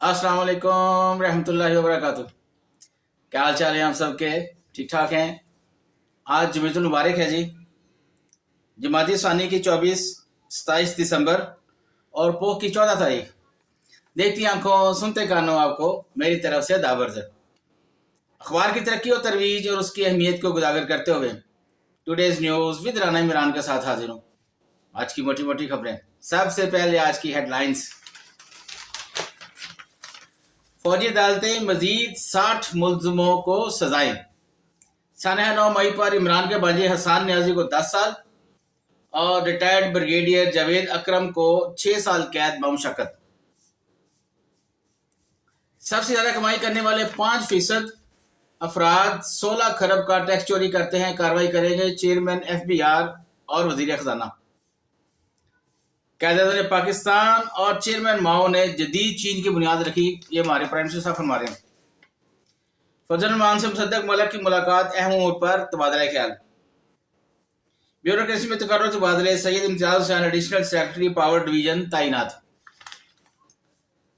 अस्सलाम वालेकुम रहमतुल्लाहि व बरकातुहू। क्या हाल चाल है आप सबके? ठीक ठाक हैं। आज जुमेतुल मुबारक है जी। जमाती सानी की 27 दिसंबर और पोख की 14 तारीख। देखती आंखों सुनते कानों आपको मेरी तरफ से दाबर्ज। अखबार की तरक्की और तरवीज और उसकी अहमियत को उजागर करते हुए today's news with Rana Imran के साथ हाजिर हूँ। आज की मोटी मोटी खबरें। सबसे पहले आज की हेडलाइंस। फौजी अदालतें मजीद 60 मुलजमों को सजाएं। सानह 9 मई पर इमरान के भांजे हसान न्याजी को 10 साल और रिटायर्ड ब्रिगेडियर जावेद अकरम को 6 साल कैद बमुशक्कत। सबसे ज्यादा कमाई करने वाले 5% अफराद 16 खरब का टैक्स चोरी करते हैं। कार्रवाई करेंगे चेयरमैन FBI और वजीर खजाना। कायदे पाकिस्तान और चेयरमैन माओ ने जदीद चीन की बुनियाद रखी। ये हमारे प्राइम मिनिस्टर साहब फरमा रहे हैं। फजल रहमान से मुसद्दक मलक की मुलाकात, अहम उमूर पर तबादला ख्याल। ब्यूरोक्रेसी में तकर्रुर तबादले, Syed Imtiaz Hussain additional secretary power division तैनात।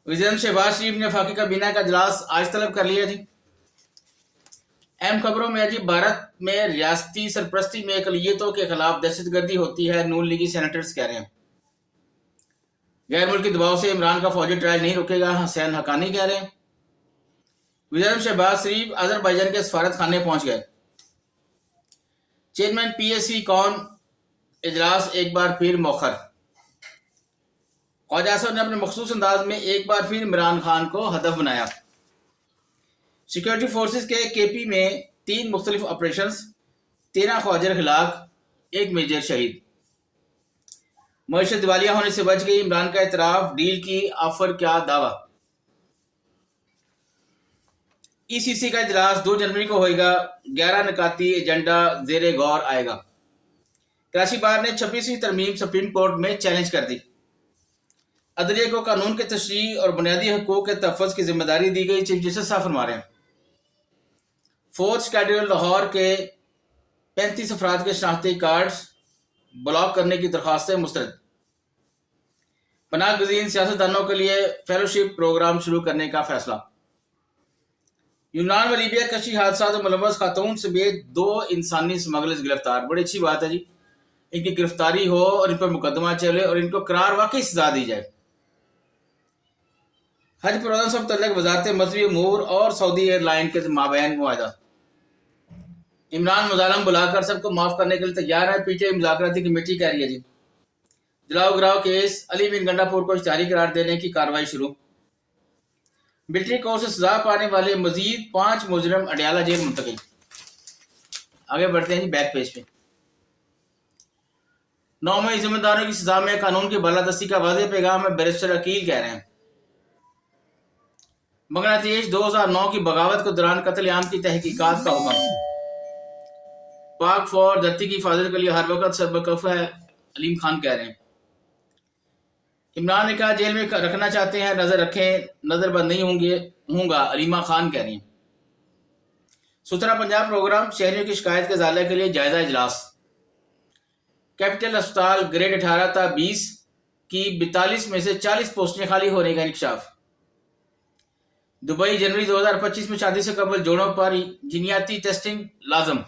वज़ीर शहबाज शरीफ ने वफाकी काबीना का इजलास आज तलब कर लिया जी। अहम खबरों में जी, भारत में रियासती सरपरस्ती में अक़लियतों के खिलाफ दहशतगर्दी होती है, नून लीगी सेनेटर्स कह रहे हैं। गैर मुल्की दबाव से इमरान का फौजी ट्रायल नहीं रुकेगा, हुसैन हकानी कह रहे हैं। वज़ीर शहबाज शरीफ अजरबैजान के सफारत खाने पहुंच गए। चेयरमैन PSC कौन इजलास एक बार फिर मौखर। ख्वाजा आसिफ ने अपने मखसूस अंदाज में एक बार फिर इमरान खान को हदफ बनाया। सिक्योरिटी फोर्सेस के KP में 3 मुख्तलिफ ऑपरेशन, 13 ख्वाजर हिलाक, 1 मेजर शहीद। मईशत दिवालिया होने से बच गई, इमरान का इतराफ, डील की ऑफर क्या दावा। ECC का इजलास 2 जनवरी को होगा। 11 निकाती एजेंडा जेरे गौर आएगा। कराची बार ने 26वीं तरमीम सुप्रीम कोर्ट में चैलेंज कर दी। अदलिया को कानून के तशरीह और बुनियादी हकूक के तहफ़्फ़ुज़ की जिम्मेदारी दी गई। चीफ जस्टिस साहब फरमा रहे हैं। 4th शेड्यूल लाहौर के 35 अफराद के शनाख्ती कार्ड ब्लॉक करने की दरख्वास्तें मुस्तरद। पनाह गज़ीन सियासतदानों के लिए फेलोशिप प्रोग्राम शुरू करने का फैसला। यूनान व लीबिया कशी हादसा में मुलव्वस खातून समेत 2 इंसानी स्मगलर्स गिरफ्तार। बड़ी अच्छी बात है जी, इनकी गिरफ्तारी हो और इन पर मुकदमा चले और इनको करार वाकई सजा दी जाए। हज प्रोग्राम से मुतल्लिक़ वजारत मज़हबी उमूर और सऊदी एयरलाइन के माबैन मुआहदा। इमरान मुज़ालम बुलाकर सबको माफ़ करने के लिए तैयार है। PTI मुज़ाकराती कमेटी कह रही है जी। जलाओ गिराओ केस, अली बिन गंडापुर को इश्तिहारी करार देने की कार्रवाई शुरू। मिलिट्री कोर्ट से सजा पाने वाले मजीद 5 मुजरिम अडयाला जेल मुंतकिल। आगे बढ़ते हैं जी बैक पेज पे। 9 मई जिम्मेदारों की सजा में कानून की बालादस्ती का वाज़ेह पैगाम है, बैरिस्टर अकील कह रहे हैं। बांग्लादेश 2009 की बगावत के दौरान कत्लेआम की तहकीकात का हुक्म। पाक फौज धरती की हिफाजत के लिए हर वक्त सरबकफ है, अलीम खान कह रहे हैं। इमरान ने कहा जेल में रखना चाहते हैं, नजर रखें, नजरबंद नहीं होंगे, अलीमा खान कह रही हैं। सुथरा पंजाब प्रोग्राम, शहरियों की शिकायत के इजाले के लिए जायजा इजलास। कैपिटल अस्पताल ग्रेड 18 था 20 की 42 में से 40 पोस्टें खाली होने का इंकशाफ। दुबई जनवरी 2025 में शादी से कबल जोड़ों पर जीनियाती टेस्टिंग लाजम।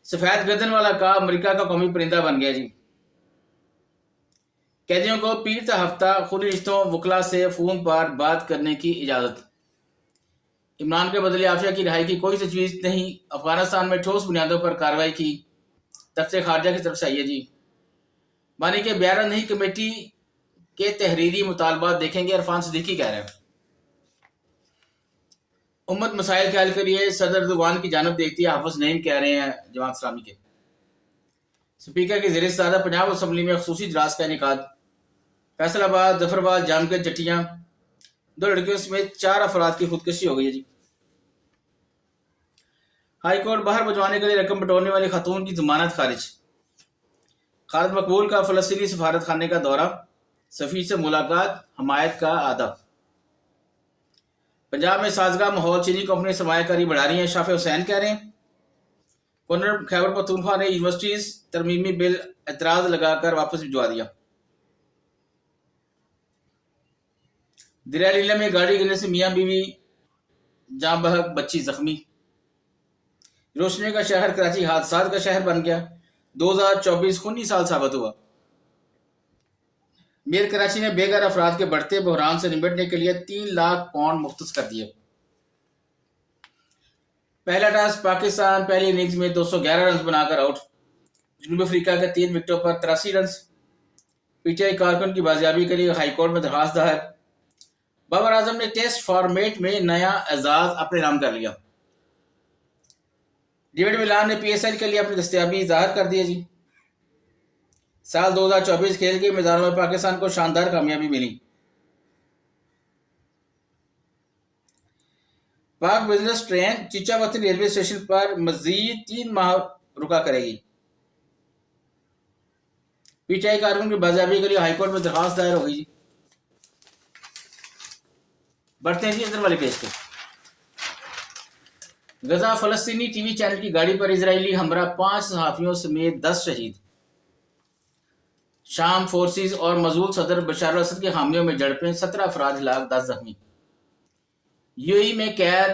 सफेद गर्दन वाला का अमेरिका का कौमी परिंदा बन गया जी। कैदियों को पीड़ित हफ्ता खुली रिश्तों वकला से फोन पर बात करने की इजाजत। इमरान के बदले आफिया की रिहाई की कोई तजवीज़ नहीं। अफगानिस्तान में ठोस बुनियादों पर कार्रवाई की दफ्तर खारजा की तरफ से आई है जी। मानी के बयान नहीं, कमेटी के तहरीरी मुतालबात देखेंगे, इरफान सिद्दीकी कह रहे हैं। उम्मत मसाइल के हल के लिए सदर एर्दोगान की जानब देखती है, हाफिज नईम कह रहे हैं जमात इस्लामी के। स्पीकर की ज़ेर सदारत पंजाब असम्बली में खसूसी इजलास का इनेकाद। फैसलाबाद, जफराबाद, जामगंज, जटियां 2 लड़कियों समेत 4 अफराद की खुदकशी हो गई है जी। हाई कोर्ट बाहर भिजवाने के लिए रकम बटोरने वाली खातून की जमानत खारिज। खालिद मकबूल का फलस्तीनी सफारत खाने का दौरा, सफ़ी से मुलाकात, हमायत का आदा। पंजाब में साजगार माहौल, चीनी कंपनी सरमायाकारी बढ़ा रही है, शाफे हुसैन कह रहे हैं। गवर्नर खैबर पख्तूनख्वा ने यूनिवर्सिटीज तरमीमी बिल एतराज लगाकर वापस भिजवा दिया। دریا لیلا میں گاڑی گرنے سے میاں بیوی جاں بحق، بچی زخمی۔ روشنی کا شہر کراچی حادثات کا شہر بن گیا، 2024 خونی سال ثابت ہوا۔ میئر کراچی نے بے گھر افراد کے بڑھتے بحران سے نمٹنے کے لیے 3 لاکھ پاؤنڈ مختص کر دیے۔ پہلا ٹاس پاکستان پہلی اننگز میں 211 رنز بنا کر آؤٹ، جنوبی افریقہ کے 3 وکٹوں پر 83 رنز۔ پی ٹی آئی کارکن کی بازیابی کے لیے ہائی کورٹ میں درخواست دائر۔ بابر اعظم نے ٹیسٹ فارمیٹ میں نیا اعزاز اپنے نام کر لیا۔ ڈیوڈ ملان نے پی ایس ایل کے لیے اپنی دستیابی ظاہر کر دی جی۔ سال 2024 کھیل کے میدانوں میں پاکستان کو شاندار کامیابی ملی۔ پاک بزنس ٹرین چیچاوتی ریلوے اسٹیشن پر مزید 3 ماہ رکا کرے گی۔ پی ٹی آئی کارکن کی بازیابی کے لیے ہائی کورٹ میں درخواست دائر ہو گئی جی۔ بڑھتے ہیں جی ادھر والے پیج پہ۔ غزہ فلسطینی ٹی وی چینل کی گاڑی پر اسرائیلی ہمراہ 5 صحافیوں سمیت 10 شہید۔ شام فورسز اور مزول صدر بشار الاسد کے حامیوں میں جھڑپیں، 17 افراد ہلاک، 10 زخمی۔ یو اے ای میں قید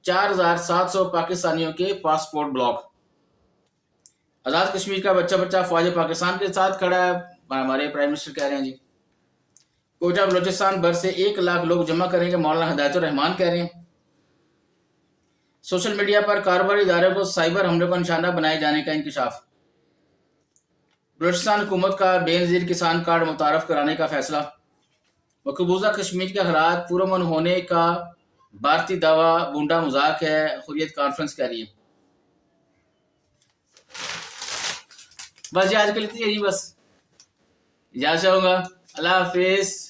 4700 پاکستانیوں کے پاسپورٹ بلاک۔ آزاد کشمیر کا بچہ بچہ فوج پاکستان کے ساتھ کھڑا ہے، ہمارے پرائم منسٹر کہہ رہے ہیں جی۔ کوئٹہ بلوچستان بھر سے 1 لاکھ لوگ جمع کریں گے، مولانا ہدایت الرحمان کہہ رہے ہیں۔ سوشل میڈیا پر کاروباری اداروں کو سائبر حملوں کا نشانہ بنائے جانے کا انکشاف۔ بلوچستان حکومت کا بے نظیر کسان کارڈ متعارف کرانے کا فیصلہ۔ مقبوضہ کشمیر کے حالات پرامن ہونے کا بھارتی دعویٰ بونڈا مذاق ہے، حریت کانفرنس کہہ رہی ہے۔ بس جی آج کے لیے جی، بس اجازت چاہوں گا، اللہ حافظ۔